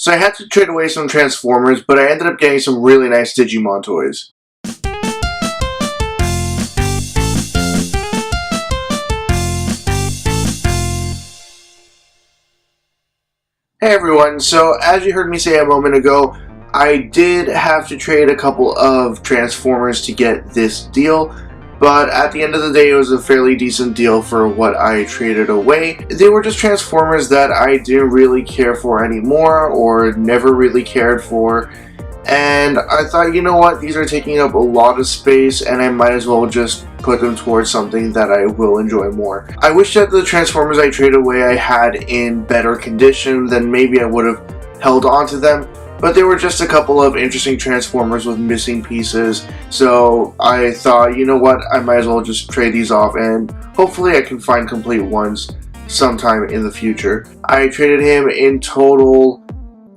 So I had to trade away some Transformers, but I ended up getting some really nice Digimon toys. Hey everyone, so as you heard me say a moment ago, I did have to trade a couple of Transformers to get this deal, but at the end of the day it was a fairly decent deal for what I traded away. They were just Transformers that I didn't really care for anymore, or never really cared for, and I thought, you know what, these are taking up a lot of space and I might as well just put them towards something that I will enjoy more. I wish that the Transformers I traded away I had in better condition, then maybe I would have held on to them, but they were just a couple of interesting Transformers with missing pieces, so I thought, you know what, I might as well just trade these off and hopefully I can find complete ones sometime in the future. I traded him in total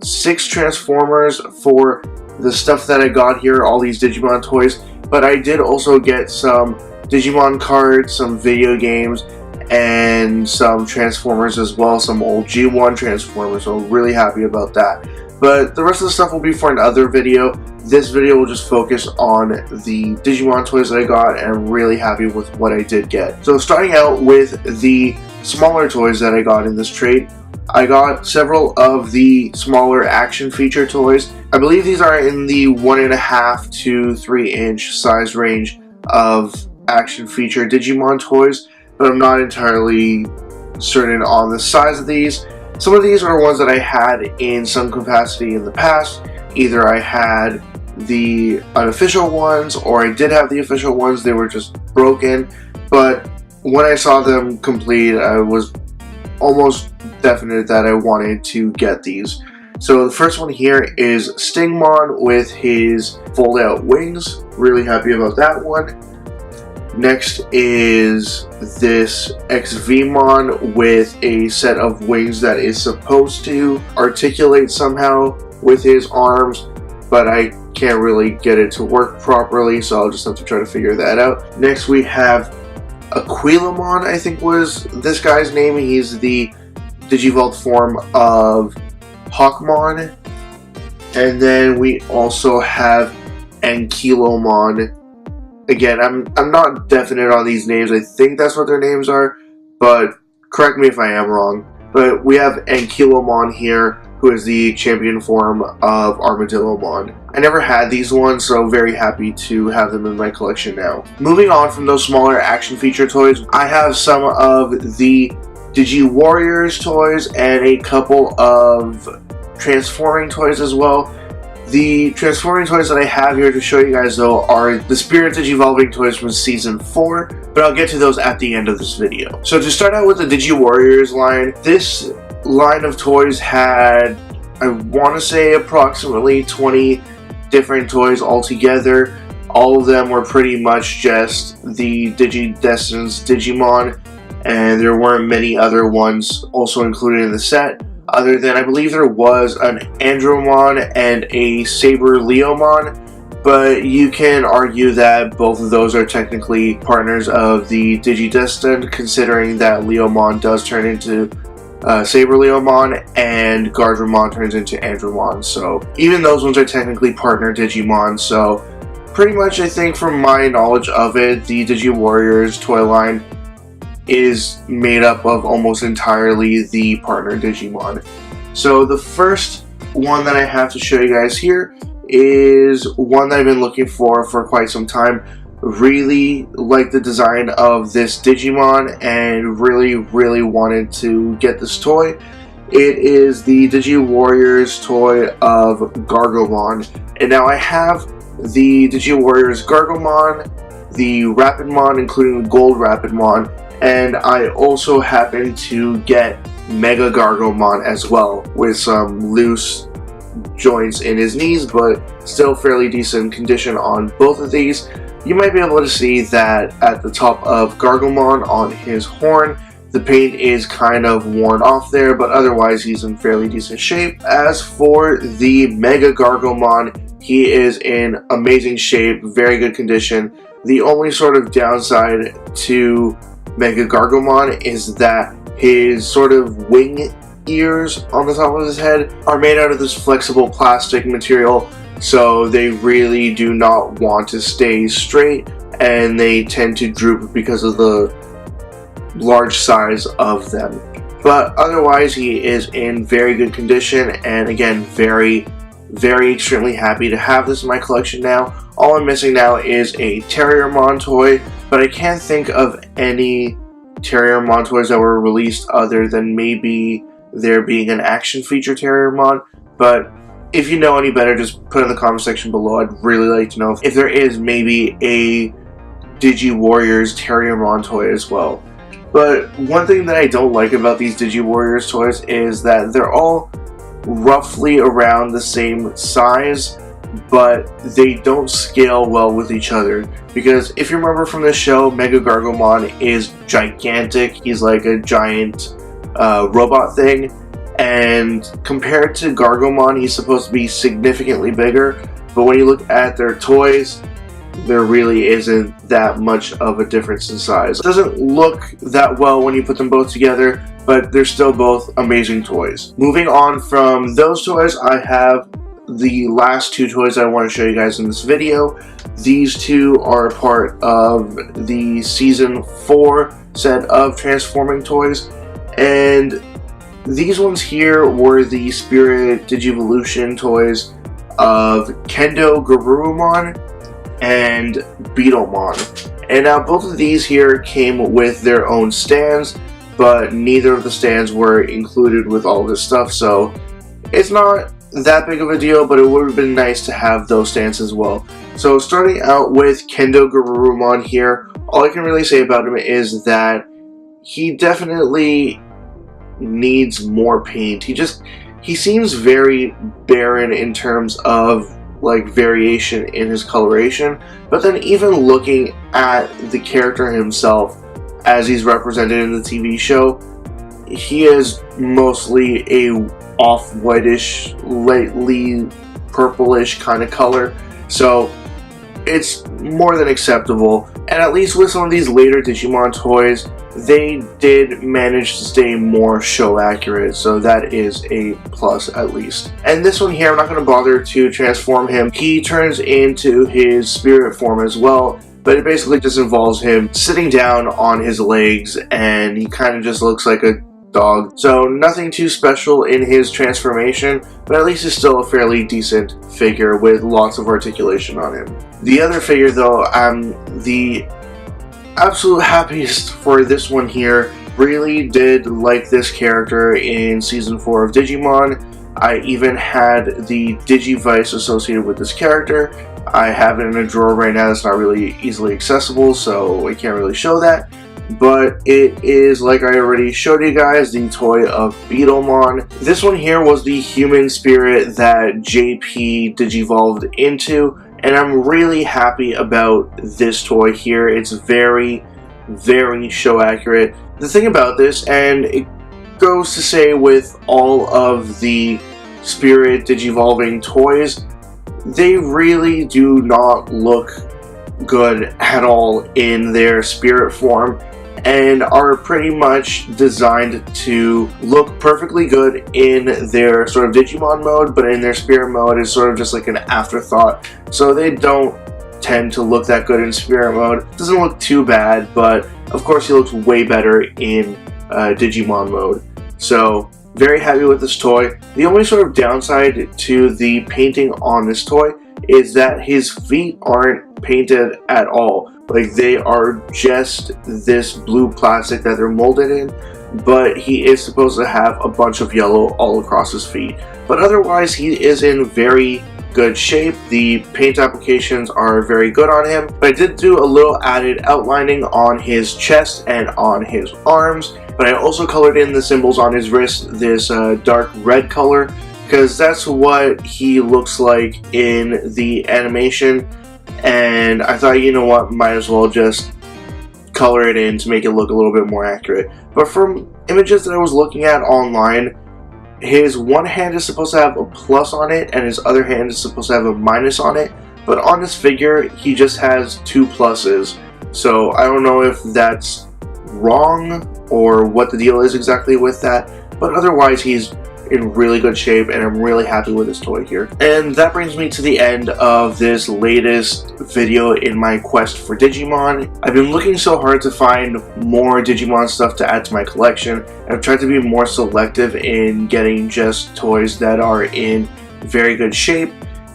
6 Transformers for the stuff that I got here, all these Digimon toys, but I did also get some Digimon cards, some video games, and some Transformers as well, some old G1 Transformers, so I'm really happy about that. But the rest of the stuff will be for another video. This video will just focus on the Digimon toys that I got, and I'm really happy with what I did get. So starting out with the smaller toys that I got in this trade, I got several of the smaller action feature toys. I believe these are in the 1.5 to 3 inch size range of action feature Digimon toys, but I'm not entirely certain on the size of these. Some of these are ones that I had in some capacity in the past. Either I had the unofficial ones or I did have the official ones, they were just broken, but when I saw them complete I was almost definite that I wanted to get these. So the first one here is Stingmon with his fold out wings. Really happy about that one. Next is this XVmon with a set of wings that is supposed to articulate somehow with his arms, but I can't really get it to work properly, so I'll just have to try to figure that out. Next we have Aquilamon, I think was this guy's name. He's the Digivolve form of Hawkmon. And then we also have Ankylomon. Again, I'm not definite on these names. I think that's what their names are, but correct me if I am wrong. But we have Ankylomon here, who is the champion form of Armadillomon. I never had these ones, so very happy to have them in my collection now. Moving on from those smaller action feature toys, I have some of the Digi-warriors toys and a couple of transforming toys as well. The transforming toys that I have here to show you guys though are the Spirit Digivolving toys from Season 4, but I'll get to those at the end of this video. So to start out with the Digi-warriors line, this line of toys had, I want to say, approximately 20 different toys altogether. All of them were pretty much just the Digidestined's Digimon, and there weren't many other ones also included in the set, other than I believe there was an Andromon and a Saber Leomon, but you can argue that both of those are technically partners of the Digidestined, considering that Leomon does turn into Saber Leomon and Gardramon turns into Andromon, so even those ones are technically partner Digimon. So pretty much I think from my knowledge of it, the Digi-warriors toy line is made up of almost entirely the partner Digimon. So the first one that I have to show you guys here is one that I've been looking for quite some time. Really like the design of this Digimon and really wanted to get this toy. It is the Digi-warriors toy of Gargomon, and now I have the Digi-warriors Gargomon, the Rapidmon, including the Gold Rapidmon, and I also happen to get Mega Gargomon as well, with some loose joints in his knees, but still fairly decent condition on both of these. You might be able to see that at the top of Gargomon on his horn, the paint is kind of worn off there, but otherwise he's in fairly decent shape. As for the Mega Gargomon, he is in amazing shape, very good condition. The only sort of downside to Mega Gargomon is that his sort of wing ears on the top of his head are made out of this flexible plastic material, so they really do not want to stay straight, and they tend to droop because of the large size of them. But otherwise, he is in very good condition, and again, very extremely happy to have this in my collection now. All I'm missing now is a Terriermon toy, but I can't think of any Terriermon toys that were released other than maybe there being an action feature Terriermon. But if you know any better, just put in the comment section below. I'd really like to know if there is maybe a Digi-Warriors Terriermon toy as well. But one thing that I don't like about these Digi-Warriors toys is that they're all roughly around the same size, but they don't scale well with each other. Because if you remember from the show, Mega Gargomon is gigantic. He's like a giant robot thing. And compared to Gargomon, he's supposed to be significantly bigger. But when you look at their toys, there really isn't that much of a difference in size. It doesn't look that well when you put them both together, but they're still both amazing toys. Moving on from those toys, I have the last two toys I want to show you guys in this video. These two are part of the Season 4 set of Transforming toys, and these ones here were the Spirit Digivolution toys of Kendo Garurumon and Beetlemon. And now both of these here came with their own stands, but neither of the stands were included with all this stuff, so it's not that big of a deal, but it would have been nice to have those stands as well. So starting out with Kendo Garurumon here, all I can really say about him is that he definitely needs more paint. He seems very barren in terms of like variation in his coloration, but then even looking at the character himself as he's represented in the TV show, he is mostly a off-whitish, lightly purplish kind of color, so it's more than acceptable. And at least with some of these later Digimon toys, they did manage to stay more show accurate, so that is a plus at least. And this one here, I'm not going to bother to transform him. He turns into his spirit form as well, but it basically just involves him sitting down on his legs, and he kind of just looks like a dog. So nothing too special in his transformation, but at least he's still a fairly decent figure with lots of articulation on him. The other figure though, I'm the absolute happiest for this one here. Really did like this character in Season 4 of Digimon. I even had the Digivice associated with this character. I have it in a drawer right now that's not really easily accessible, so I can't really show that. But it is, like I already showed you guys, the toy of Beetlemon. This one here was the human spirit that JP digivolved into, and I'm really happy about this toy here. It's very show accurate. The thing about this, and it goes to say with all of the Spirit Digivolving toys, they really do not look good at all in their spirit form, and are pretty much designed to look perfectly good in their sort of Digimon mode, but in their spirit mode is sort of just like an afterthought. So they don't tend to look that good in spirit mode. It doesn't look too bad, but of course he looks way better in Digimon mode. So very happy with this toy. The only sort of downside to the painting on this toy is that his feet aren't painted at all. Like, they are just this blue plastic that they're molded in, but he is supposed to have a bunch of yellow all across his feet. But otherwise, he is in very good shape. The paint applications are very good on him, but I did do a little added outlining on his chest and on his arms, but I also colored in the symbols on his wrist this dark red color, because that's what he looks like in the animation. And I thought, you know what, might as well just color it in to make it look a little bit more accurate. But from images that I was looking at online, his one hand is supposed to have a plus on it, and his other hand is supposed to have a minus on it. But on this figure, he just has 2 pluses. So I don't know if that's wrong or what the deal is exactly with that. but otherwise he's in really good shape and I'm really happy with this toy here. And that brings me to the end of this latest video in my quest for Digimon. I've been looking so hard to find more Digimon stuff to add to my collection. I've tried to be more selective in getting just toys that are in very good shape,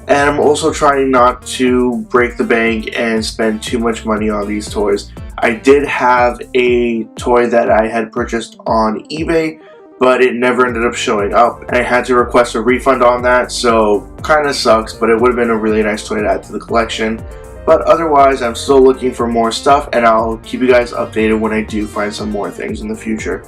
and I'm also trying not to break the bank and spend too much money on these toys. I did have a toy that I had purchased on eBay, but it never ended up showing up. I had to request a refund on that, so kinda sucks, but it would have been a really nice toy to add to the collection. But otherwise, I'm still looking for more stuff, and I'll keep you guys updated when I do find some more things in the future.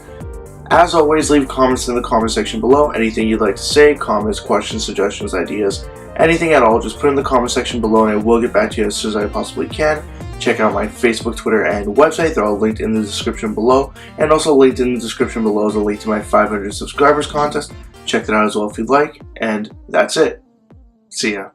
As always, leave comments in the comment section below. Anything you'd like to say, comments, questions, suggestions, ideas, anything at all, just put in the comment section below and I will get back to you as soon as I possibly can. Check out my Facebook, Twitter, and website. They're all linked in the description below. And also linked in the description below is a link to my 500 subscribers contest. Check that out as well if you'd like. And that's it. See ya.